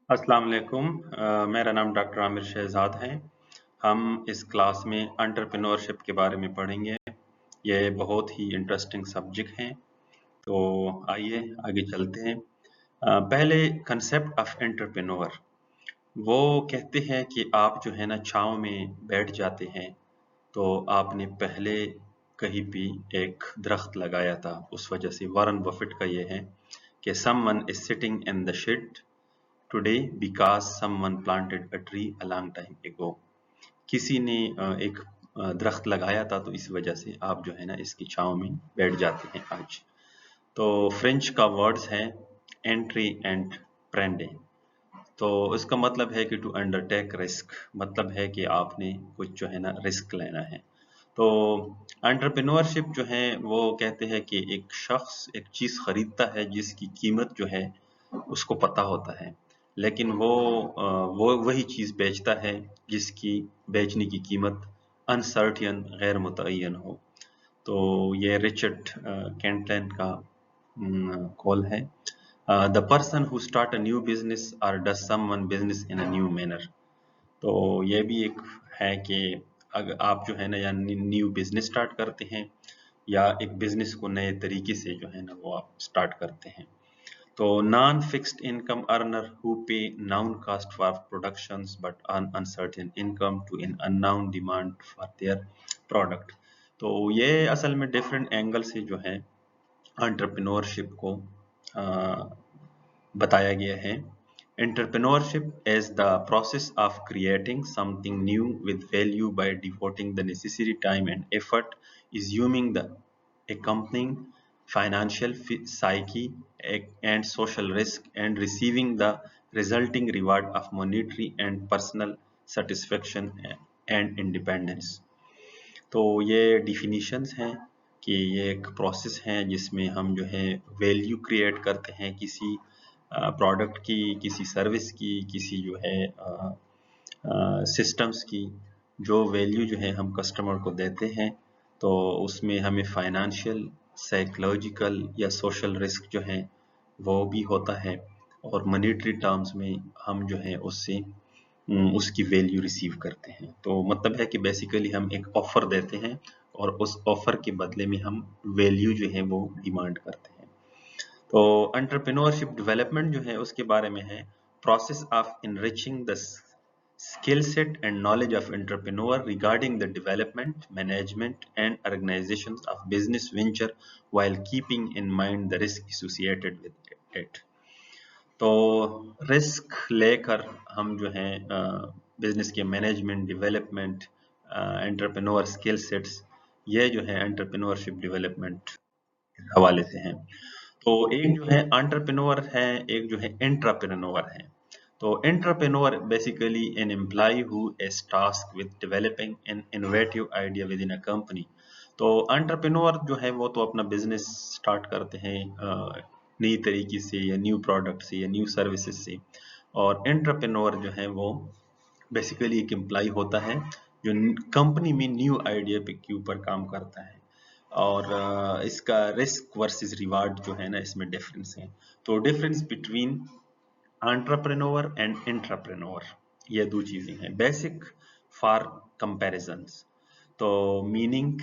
अस्सलाम वालेकुम। मेरा नाम डॉक्टर आमिर शहजाद है। हम इस क्लास में एंटरप्रेन्योरशिप के बारे में पढ़ेंगे। ये बहुत ही इंटरेस्टिंग सब्जेक्ट है। तो आइए आगे चलते हैं। पहले कंसेप्ट ऑफ एंटरप्रेन्योर, वो कहते हैं कि आप जो है ना छाँव में बैठ जाते हैं तो आपने पहले कहीं भी एक दरख्त लगाया था, उस वजह से वॉरेन बफेट का ये है कि someone is sitting in the shade today because someone planted a tree a long time ago. किसी ने एक दरख्त लगाया था तो इस वजह से आप जो है ना इसकी छांव में बैठ जाते हैं आज। तो फ्रेंच का वर्ड्स है एंट्री एंड प्रेंडे। तो इसका मतलब है कि टू अंडरटेक रिस्क, मतलब है कि आपने कुछ जो है ना रिस्क लेना है। तो एंटरप्रेन्योरशिप जो है वो कहते हैं कि एक शख्स एक चीज़ खरीदता है जिसकी कीमत जो है उसको पता होता है, लेकिन वो वही चीज़ बेचता है जिसकी बेचने की कीमत अनसर्टेन गैर मुतय्यन हो। तो ये रिचर्ड कैंटलैन का कॉल है। The person who start a new business और does someone business in a new manner. तो ये भी एक है कि अगर आप जो है ना या न्यू बिजनेस स्टार्ट करते हैं या एक बिजनेस को नए तरीके से जो है ना वो आप स्टार्ट करते हैं। तो non fixed income earner who pay known cost for productions but earn uncertain income to in unknown demand for their product. तो ये असल में डिफरेंट एंगल से जो है एंटरप्रेन्योरशिप को बताया गया है। Entrepreneurship is the process of creating something new with value by devoting the necessary time and effort, assuming the accompanying financial, psyche, and social risk, and receiving the resulting reward of monetary and personal satisfaction and independence। तो ये definitions हैं कि ये एक process है जिसमें हम जो है वैल्यू क्रिएट करते हैं किसी प्रोडक्ट की, किसी सर्विस की, किसी जो है सिस्टम्स की। जो वैल्यू जो है हम कस्टमर को देते हैं तो उसमें हमें फाइनेंशियल, साइकोलॉजिकल या सोशल रिस्क जो है वो भी होता है, और मनीटरी टर्म्स में हम जो है उससे उसकी वैल्यू रिसीव करते हैं। तो मतलब है कि बेसिकली हम एक ऑफर देते हैं और उस ऑफर के बदले में हम वैल्यू जो है वो डिमांड करते हैं। तो एंटरप्रेन्योरशिप डेवलपमेंट जो है उसके बारे में है process of enriching the skill set and knowledge of entrepreneur regarding the development, management and organizations of business venture while keeping in mind the risk associated with it। तो रिस्क लेकर हम जो है बिजनेस के management, development, entrepreneur skill sets, ये जो है entrepreneurship development हवाले से हैं। तो एक जो है एंटरप्रेन्योर है, एक जो है इंट्राप्रेन्योर है। तो entrepreneur basically an employee who is task with developing an innovative idea within a company. तो एंटरप्रेन्योर जो है वो तो अपना बिजनेस स्टार्ट करते हैं नई तरीके से या न्यू प्रोडक्ट से या न्यू सर्विसेज से। और एंटरप्रेन्योर जो है वो बेसिकली एक एम्प्लॉय होता है जो कंपनी में न्यू आइडिया के ऊपर काम करता है। और इसका रिस्क वर्सेस रिवार्ड जो है ना इसमें डिफरेंस है। तो difference between entrepreneur and intrapreneur, ये दो चीजें हैं बेसिक फॉर कंपैरिजंस। तो मीनिंग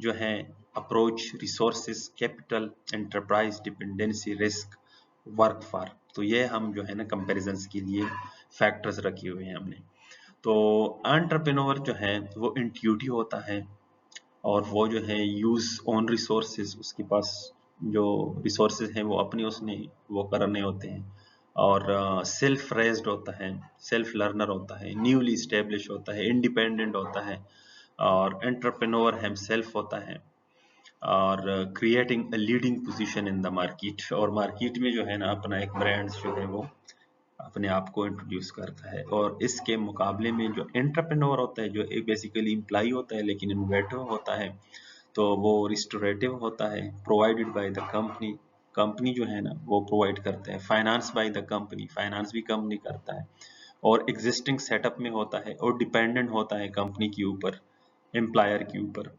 जो है approach, resources, capital, enterprise, dependency, risk, work for. तो ये हम जो है ना कंपैरिजंस के लिए फैक्टर्स रखे हुए हैं हमने। तो एंटरप्रेन्योर जो है वो इंट्यूटिव होता है और वो जो है यूज ऑन रिसोर्सेज, उसके पास जो रिसोर्सेज हैं वो अपने उसने वो करने होते हैं। और सेल्फ रेज्ड होता है, सेल्फ लर्नर होता है, न्यूली स्टेब्लिश होता है, इंडिपेंडेंट होता है, और एंटरप्रेन्योर हिमसेल्फ होता है। और creating a leading position in the market, और मार्केट में जो है ना अपना एक ब्रांड जो है वो अपने आप को इंट्रोड्यूस करता है। और इसके मुकाबले में जो एंटरप्रेन्योर होता है, जो एक बेसिकली एम्प्लॉय होता है लेकिन इनोवेटिव होता है, तो वो रिस्टोरेटिव होता है, provided by the company. Company जो है ना वो प्रोवाइड करता है, finance by the company, finance भी कंपनी करता है, और एग्जिस्टिंग सेटअप में होता है और डिपेंडेंट होता है कंपनी के ऊपर, एम्प्लॉयर के ऊपर।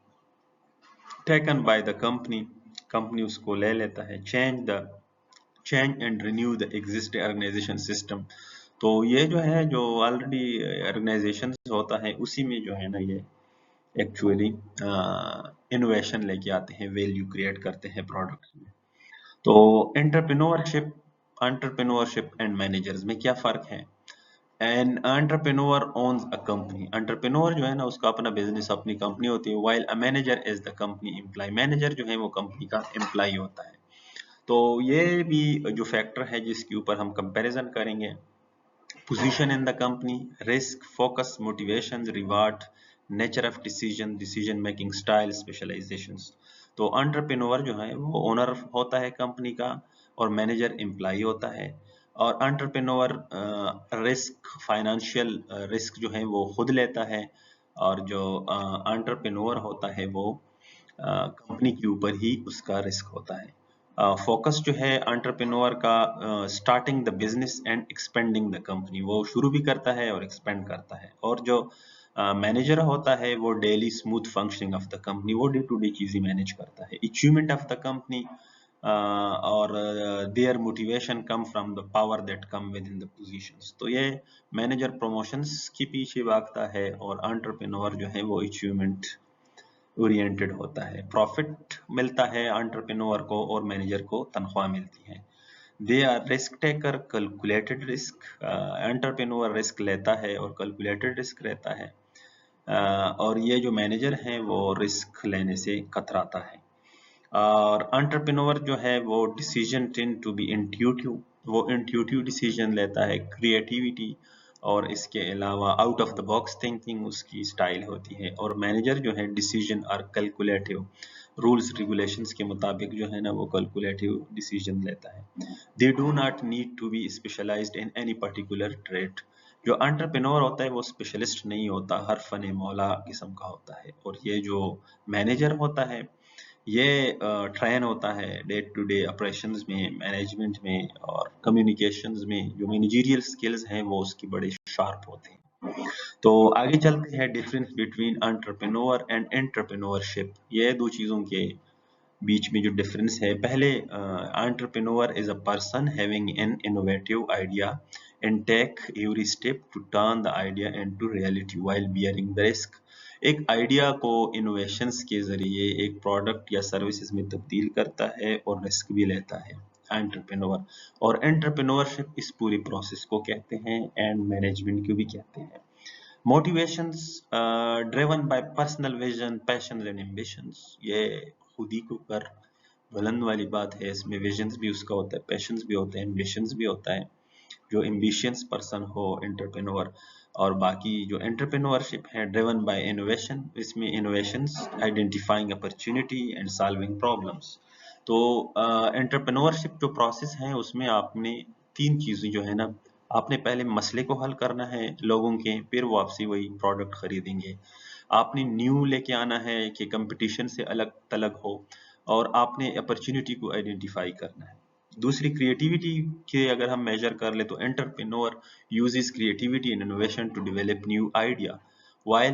Taken by the company, company उसको ले लेता है। Change and renew the existing organisation system. तो ये जो है जो ऑलरेडी ऑर्गेनाइजेशन होता है उसी में जो है ना ये एक्चुअली इनोवेशन लेके आते हैं, वैल्यू क्रिएट करते हैं प्रोडक्ट में। तो एंटरप्रेन्योरशिप एंड मैनेजर्स में क्या फर्क है? An entrepreneur owns a company, entrepreneur जो है ना उसका अपना बिजनेस, अपनी कंपनी होती है, while a manager is the company employee, manager जो है वो कंपनी का एम्प्लॉय होता है। तो ये भी जो फैक्टर है जिसके ऊपर हम कंपैरिजन करेंगे, position in the company, risk, focus, motivations, reward, nature of decision making style, specializations। तो एंटरप्रेन्योर जो है वो ओनर होता है कंपनी का और मैनेजर एम्प्लॉय होता है। और एंटरप्रेन्योर रिस्क, फाइनेंशियल रिस्क जो है वो खुद लेता है, और जो एंटरप्रेन्योर होता है वो कंपनी के ऊपर ही उसका रिस्क होता है। फोकस जो है एंटरप्रेन्योर का starting the business and expanding the company, वो शुरू भी करता है और एक्सपेंड करता है। और जो मैनेजर होता है वो daily smooth functioning of the company, वो डे टू डे चीजें मैनेज करता है, अचीवमेंट ऑफ द कंपनी, और their motivation come from the power that come within the positions. तो ये मैनेजर प्रमोशंस के पीछे भागता है और एंटरप्रेन्योर जो है वो अचीवमेंट ओरिएंटेड होता है। प्रॉफिट मिलता है एंटरप्रेन्योर को और मैनेजर को तनख्वाह मिलती है। They are risk taker, calculated risk, entrepreneur risk लेता है और कैलकुलेटेड रिस्क रहता है। और ये जो मैनेजर हैं वो रिस्क लेने से कतराता है। और एंटरप्रेन्योर जो है वो decision tend to be intuitive, वो इंट्यूटिव डिसीजन लेता है, क्रिएटिविटी और इसके अलावा out of the box thinking उसकी स्टाइल होती है। और मैनेजर जो है डिसीजन और कैलकुलेटिव, रूल्स रेगुलेशंस के मुताबिक जो है ना वो कैलकुलेटिव डिसीजन लेता है। They do not need to be specialised in any particular trade, जो एंटरप्रेन्योर होता है वो स्पेशलिस्ट नहीं होता, हर फन मौला किस्म का होता है। और ये जो मैनेजर होता है ये ट्रेन होता है डे टू डे ऑपरेशंस में, मैनेजमेंट में और कम्युनिकेशंस में, जो मैनेजरियल स्किल्स हैं वो उसकी बड़े शार्प होते हैं। तो आगे चलते हैं, difference between entrepreneur and entrepreneurship, ये दो चीज़ों के बीच में जो डिफरेंस है। पहले, entrepreneur is a person having an innovative idea and take every step to turn the idea into reality while bearing the risk. एक आइडिया को इनोवेशंस के जरिए एक प्रोडक्ट या सर्विसेज में तब्दील करता है और रिस्क भी लेता है एंटरप्रेन्योर। और एंटरप्रेन्योरशिप इस पूरी प्रोसेस को कहते हैं, एंड मैनेजमेंट को भी कहते हैं। Motivations driven by personal vision, patience and ambitions, ये खुद ही को कर बुलंद वाली बात है, इसमें विजन्स भी उसका होता है, पैशंस भी होते हैं, एम्बिशंस भी होता है। जो एम्बिशियस पर्सन हो एंटरप्रेन्योर। और बाकी जो एंटरप्रेन्योरशिप है ड्रिवन बाय इनोवेशन, इसमें innovations, identifying opportunity and solving problems. तो एंटरप्रेन्योरशिप जो प्रोसेस है उसमें आपने तीन चीजें जो है ना, आपने पहले मसले को हल करना है लोगों के, फिर वो आपसे वही प्रोडक्ट खरीदेंगे। आपने न्यू लेके आना है कि कंपटीशन से अलग तलग हो, और आपने अपॉर्चुनिटी को आइडेंटिफाई करना है। दूसरी, क्रिएटिविटी के अगर हम मेजर कर ले तो entrepreneur uses creativity and innovation to develop new idea, while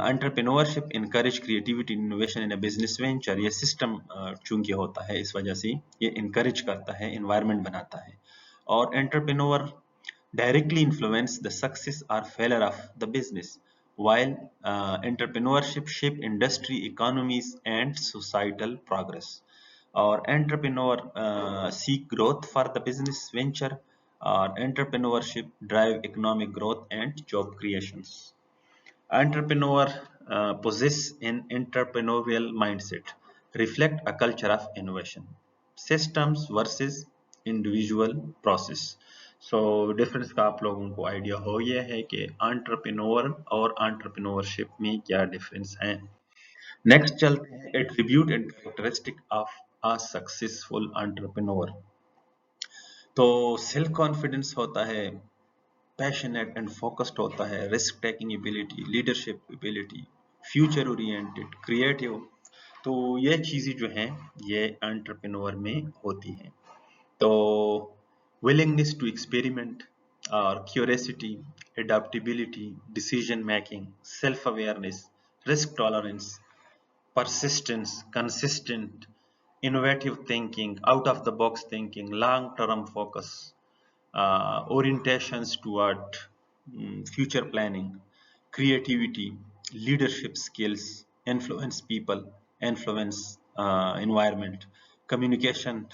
entrepreneurship encourage creativity innovation in a business venture. ये सिस्टम चूंकि होता है इस वजह से ये इनकरेज करता है, एनवायरनमेंट बनाता है। और entrepreneur directly influence the success or failure of the business, while entrepreneurship shape industry, economies and societal progress. Or entrepreneur seek growth for the business venture, or entrepreneurship drive economic growth and job creations. Entrepreneur possess an entrepreneurial mindset, reflect a culture of innovation. Systems versus individual process. So difference का आप लोगों को idea हो गया है कि entrepreneur और entrepreneurship में क्या डिफरेंस है। नेक्स्ट चलते हैं, attribute and characteristic of a successful entrepreneur. तो सेल्फ कॉन्फिडेंस होता है, पैशनेट एंड फोकस्ड होता है, risk taking ability, leadership ability, future oriented, creative. तो ये चीज़ें जो हैं ये एंटरप्रेन्योर में होती हैं। तो willingness to experiment, or curiosity, adaptability, decision making, self awareness, risk tolerance, persistence, consistent, innovative thinking, out of the box thinking, long term focus, orientations toward future planning, creativity, leadership skills, influence people, influence environment, communication,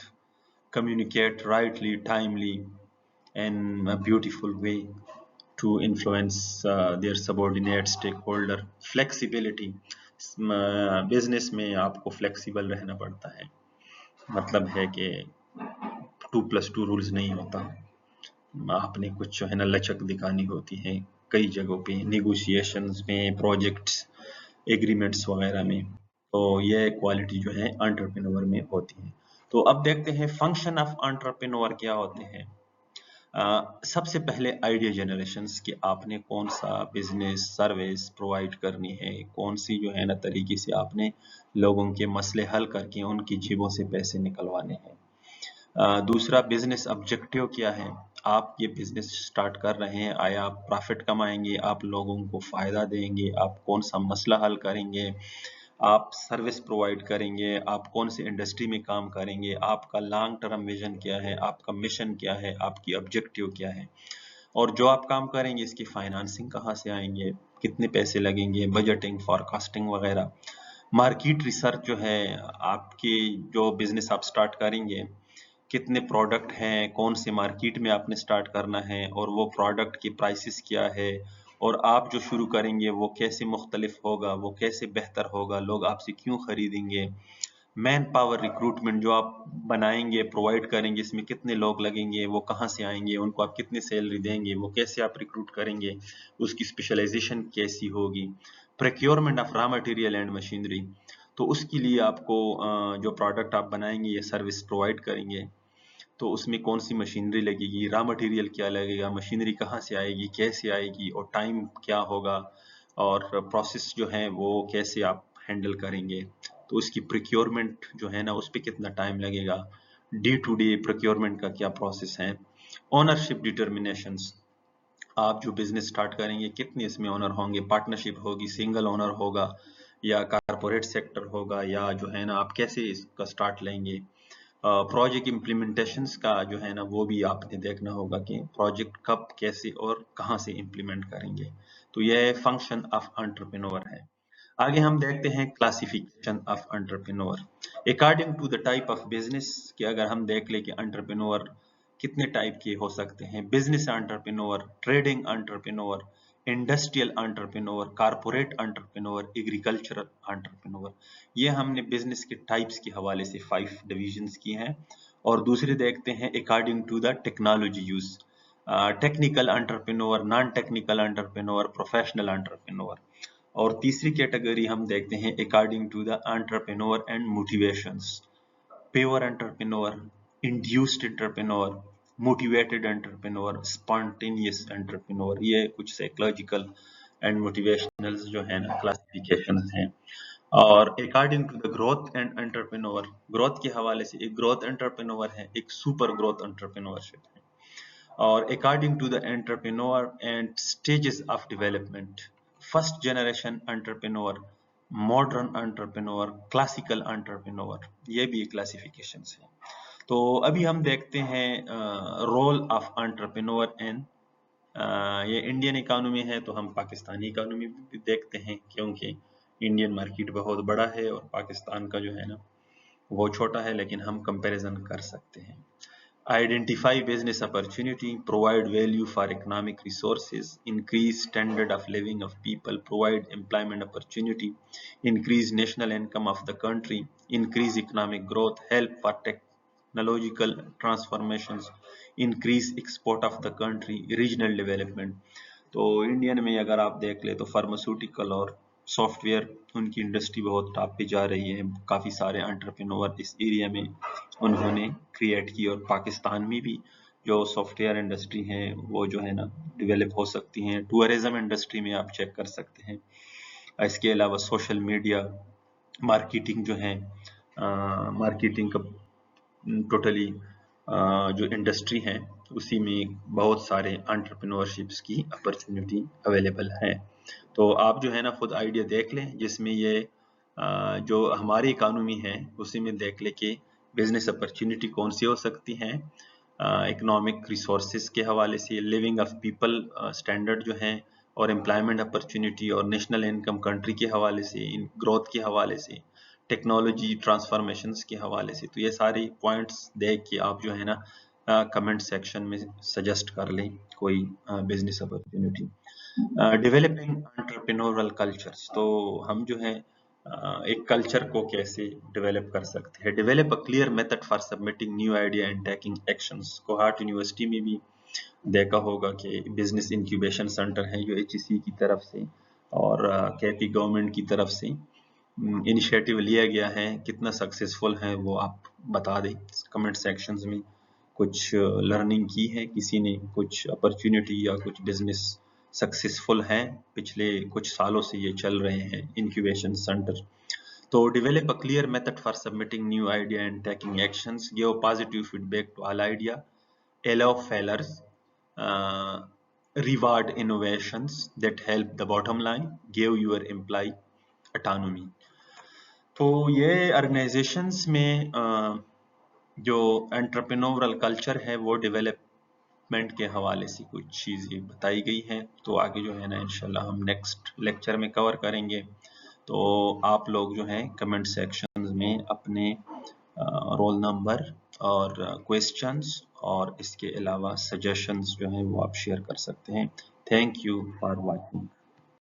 communicate rightly, timely, in a beautiful way to influence their subordinate stakeholder, flexibility, business में आपको flexible रहना पड़ता है, मतलब है कि 2+2 rules नहीं होता, आपने कुछ जो है ना लचक दिखानी होती है कई जगहों पे, निगोशिएशंस में, प्रोजेक्ट्स, एग्रीमेंट्स वगैरह में, तो ये क्वालिटी जो है एंटरप्रेन्योर में होती है। तो अब देखते हैं फंक्शन ऑफ एंटरप्रेन्योर क्या होते हैं। सबसे पहले आइडिया जनरेशंस कि आपने कौन सा बिजनेस सर्विस प्रोवाइड करनी है, कौन सी जो है ना तरीके से आपने लोगों के मसले हल करके उनकी जेबों से पैसे निकलवाने हैं। दूसरा बिजनेस ऑब्जेक्टिव क्या है, आप ये बिजनेस स्टार्ट कर रहे हैं, आया आप प्रॉफिट कमाएंगे, आप लोगों को फायदा देंगे, आप कौन सा मसला हल करेंगे, आप सर्विस प्रोवाइड करेंगे, आप कौन से इंडस्ट्री में काम करेंगे, आपका लॉन्ग टर्म विजन क्या है, आपका मिशन क्या है, आपकी ऑब्जेक्टिव क्या है, और जो आप काम करेंगे इसकी फाइनेंसिंग कहाँ से आएंगे, कितने पैसे लगेंगे, बजटिंग, फॉरकास्टिंग वगैरह। मार्केट रिसर्च जो है, आपकी जो बिजनेस आप स्टार्ट करेंगे कितने प्रोडक्ट हैं, कौन से मार्केट में आपने स्टार्ट करना है, और वो प्रोडक्ट की प्राइसेस क्या है, और आप जो शुरू करेंगे वो कैसे मुख्तलिफ होगा, वो कैसे बेहतर होगा, लोग आपसे क्यों खरीदेंगे। मैन पावर रिक्रूटमेंट जो आप बनाएंगे, प्रोवाइड करेंगे, इसमें कितने लोग लगेंगे, वो कहाँ से आएंगे, उनको आप कितनी सैलरी देंगे, वो कैसे आप रिक्रूट करेंगे, उसकी स्पेशलाइजेशन कैसी होगी। Procurement of raw material and machinery, तो उसके लिए आपको जो प्रोडक्ट आप बनाएंगे या सर्विस प्रोवाइड करेंगे तो उसमें कौन सी मशीनरी लगेगी, रॉ मटेरियल क्या लगेगा, मशीनरी कहाँ से आएगी, कैसे आएगी, और टाइम क्या होगा, और प्रोसेस जो है वो कैसे आप हैंडल करेंगे, तो उसकी प्रोक्योरमेंट जो है ना उस पर कितना टाइम लगेगा, डे टू डे प्रोक्योरमेंट का क्या प्रोसेस है। ओनरशिप डिटर्मिनेशंस, आप जो बिजनेस स्टार्ट करेंगे कितने इसमें ओनर होंगे, पार्टनरशिप होगी, सिंगल ओनर होगा, या कारपोरेट सेक्टर होगा, या जो है ना आप कैसे इसका स्टार्ट लेंगे। प्रोजेक्ट इम्प्लीमेंटेशंस का जो है ना वो भी आपने देखना होगा कि प्रोजेक्ट कब, कैसे और कहाँ से इम्प्लीमेंट करेंगे। तो यह फंक्शन ऑफ एंटरप्रेन्योर है। आगे हम देखते हैं classification of entrepreneur according to the type of business, कि अगर हम देख ले कि एंटरप्रेन्योर कितने टाइप के हो सकते हैं, business entrepreneur, trading entrepreneur, industrial entrepreneur, corporate entrepreneur, agricultural entrepreneur. ये हमने बिजनेस के टाइप्स के हवाले से 5 डिविजन्स की हैं। और दूसरे देखते हैं according to the technology use, technical entrepreneur, non technical entrepreneur, professional entrepreneur. और तीसरी कैटेगरी हम देखते हैं according to the entrepreneur and motivations, pure entrepreneur, induced entrepreneur, motivated entrepreneur, spontaneous entrepreneur. ये कुछ साइकोलॉजिकल एंड मोटिवेशनल जो है ना क्लासिफिकेशन हैं। और according to the growth and entrepreneur, growth के हवाले से एक ग्रोथ एंटरप्रेन्योर है, एक सुपर ग्रोथ एंटरप्रेन्योरशिप है। और according to the entrepreneur and stages of development, first generation entrepreneur, modern entrepreneur, classical entrepreneur, ये भी क्लासिफिकेशन है। तो अभी हम देखते हैं रोल ऑफ एंटरप्रेन्योर इन, ये इंडियन इकोनॉमी है तो हम पाकिस्तानी इकोनॉमी भी देखते हैं, क्योंकि इंडियन मार्केट बहुत बड़ा है और पाकिस्तान का जो है ना वो छोटा है, लेकिन हम कंपैरिजन कर सकते हैं। Identify business opportunity, provide value for economic resources, increase standard of living of people, provide employment opportunity, increase national income of the country, increase economic growth, help for technological transformations, increase export of the country, regional development। तो Indian में अगर आप देख ले तो pharmaceutical और software उनकी industry बहुत टॉप पे जा रही है, काफ़ी सारे एंटरप्रेन्योर इस एरिया में उन्होंने क्रिएट की, और पाकिस्तान में भी जो सॉफ्टवेयर इंडस्ट्री है वो जो है ना डेवलप हो सकती हैं। टूरिज्म इंडस्ट्री में आप चेक कर सकते हैं। इसके अलावा सोशल मीडिया मार्केटिंग जो है, मार्केटिंग का टोटली जो इंडस्ट्री है उसी में बहुत सारे एंटरप्रेन्योरशिप्स की अपॉर्चुनिटी अवेलेबल है। तो आप जो है ना खुद आइडिया देख लें, जिसमें ये जो हमारी इकानमी है उसी में देख लें कि बिजनेस अपॉर्चुनिटी कौन सी हो सकती हैं, इकोनॉमिक रिसोर्सेज के हवाले से, लिविंग ऑफ पीपल स्टैंडर्ड जो हैं, और एम्प्लॉयमेंट अपॉर्चुनिटी और नेशनल इनकम कंट्री के हवाले से, इन ग्रोथ के हवाले से, टेक्नोलॉजी ट्रांसफॉर्मेशंस के हवाले से। तो ये सारे पॉइंट्स देख के आप जो है ना कमेंट सेक्शन में सजेस्ट कर लें कोई business opportunity. Developing entrepreneurial cultures, तो हम जो है एक कल्चर को कैसे डेवलप कर सकते हैं। Develop a clear method for submitting new idea and taking actions. Cohort university में भी देखा होगा कि बिजनेस इंक्यूबेशन सेंटर है जो HEC की तरफ से और KP गवर्नमेंट की तरफ से इनिशिएटिव लिया गया है। कितना सक्सेसफुल है वो आप बता दें कमेंट सेक्शंस में। कुछ लर्निंग की है किसी ने, कुछ अपॉर्चुनिटी या कुछ बिजनेस सक्सेसफुल है पिछले कुछ सालों से ये चल रहे हैं इंक्यूबेशन सेंटर। तो develop a clear method for submitting new idea and taking actions, give positive feedback to all idea, allow failures, uh, reward innovations that help the bottom line, give your employee autonomy। तो ये organisations में जो entrepreneurial culture है वो development के हवाले से कुछ चीज़ें बताई गई हैं। तो आगे जो है ना इंशाल्लाह हम नेक्स्ट लेक्चर में कवर करेंगे। तो आप लोग जो हैं कमेंट सेक्शंस में अपने रोल नंबर और क्वेश्चंस और इसके अलावा सजेशंस जो हैं वो आप शेयर कर सकते हैं। Thank you for watching.